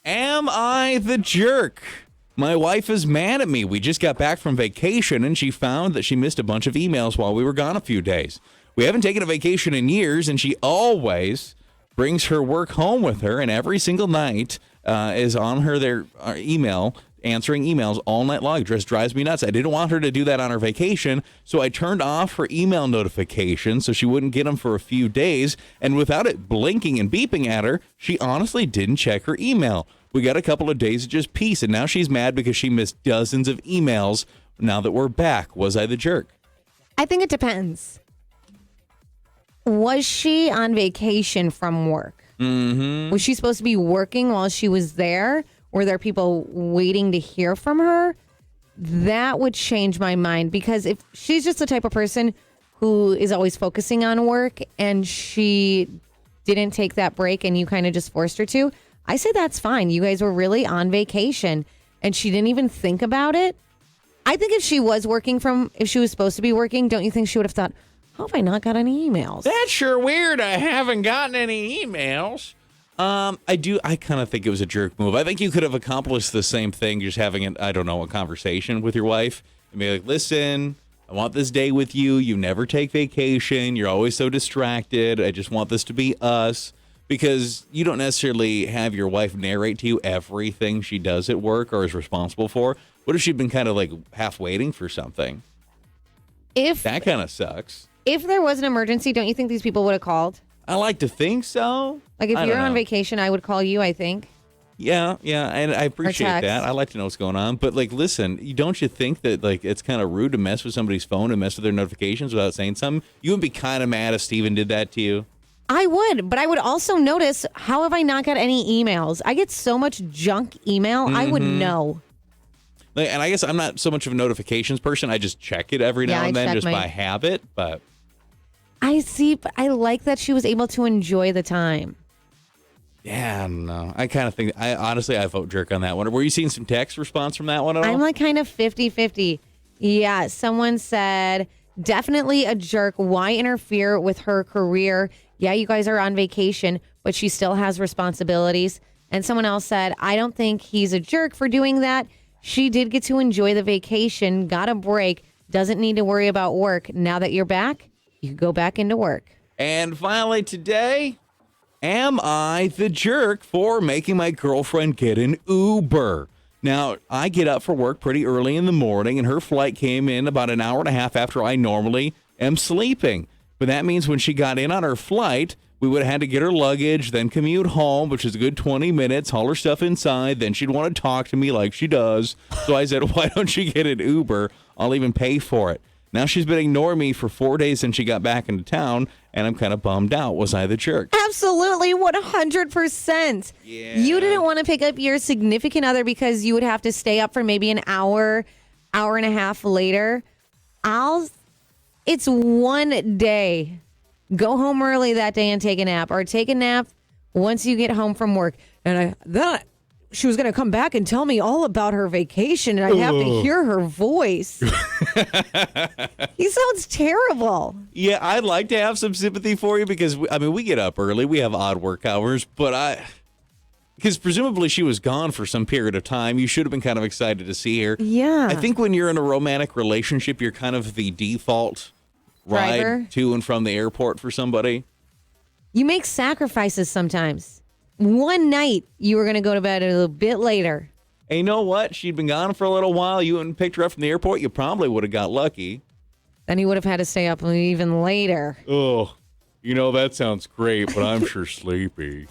Am I the jerk? My wife is mad at me. We just got back from vacation, and she found that she missed a bunch of emails while we were gone a few days. We haven't taken a vacation in years, and she always brings her work home with her, and every single night is on her email, answering emails all night long. It just drives me nuts. I didn't want her to do that on her vacation, so I turned off her email notifications so she wouldn't get them for a few days, and without it blinking and beeping at her, she honestly didn't check her email. We got a couple of days of just peace, and now she's mad because she missed dozens of emails now that we're back. Was I the jerk? I think it depends. Was she on vacation from work? Mm-hmm. Was she supposed to be working while she was there? Were there people waiting to hear from her? That would change my mind, because if she's just the type of person who is always focusing on work and she didn't take that break and you kind of just forced her to, I say that's fine. You guys were really on vacation and she didn't even think about it. I think if she was supposed to be working, don't you think she would have thought, how have I not got any emails? That's sure weird. I haven't gotten any emails. I kind of think it was a jerk move. I think you could have accomplished the same thing just having a conversation with your wife and be like, listen, I want this day with you. You never take vacation. You're always so distracted. I just want this to be us. Because you don't necessarily have your wife narrate to you everything she does at work or is responsible for. What if she'd been kind of like half waiting for something? That kind of sucks. If there was an emergency, don't you think these people would have called? I like to think so. Like if you're on vacation, I would call you, I think. Yeah, and I appreciate that. I like to know what's going on. But like, listen, don't you think that like it's kind of rude to mess with somebody's phone and mess with their notifications without saying something? You would be kind of mad if Steven did that to you. I would, but I would also notice, how have I not got any emails? I get so much junk email, I would know. And I guess I'm not so much of a notifications person. I just check it every now and then just by habit. But but I like that she was able to enjoy the time. Yeah, I don't know. I kind of think, I vote jerk on that one. Were you seeing some text response from that one at all? I'm like kind of 50-50. Yeah, someone said, definitely a jerk. Why interfere with her career? Yeah, you guys are on vacation, but she still has responsibilities. And someone else said, I don't think he's a jerk for doing that. She did get to enjoy the vacation, got a break, doesn't need to worry about work. Now that you're back, you can go back into work. And finally today, am I the jerk for making my girlfriend get an Uber? Now, I get up for work pretty early in the morning, and her flight came in about an hour and a half after I normally am sleeping. But that means when she got in on her flight, we would have had to get her luggage, then commute home, which is a good 20 minutes, haul her stuff inside. Then she'd want to talk to me like she does. So I said, why don't you get an Uber? I'll even pay for it. Now she's been ignoring me for 4 days since she got back into town, and I'm kind of bummed out. Was I the jerk? Absolutely, 100%. Yeah. You didn't want to pick up your significant other because you would have to stay up for maybe an hour and a half later. It's one day. Go home early that day and take a nap, or take a nap once you get home from work. And she was going to come back and tell me all about her vacation, and I'd have to hear her voice. He sounds terrible. Yeah, I'd like to have some sympathy for you because, we get up early. We have odd work hours, but because presumably she was gone for some period of time. You should have been kind of excited to see her. Yeah. I think when you're in a romantic relationship, you're kind of the default ride to and from the airport for somebody. You make sacrifices sometimes. One night, you were going to go to bed a little bit later. And you know what? She'd been gone for a little while. You went and picked her up from the airport. You probably would have got lucky. Then he would have had to stay up even later. Oh, that sounds great, but I'm sure sleepy.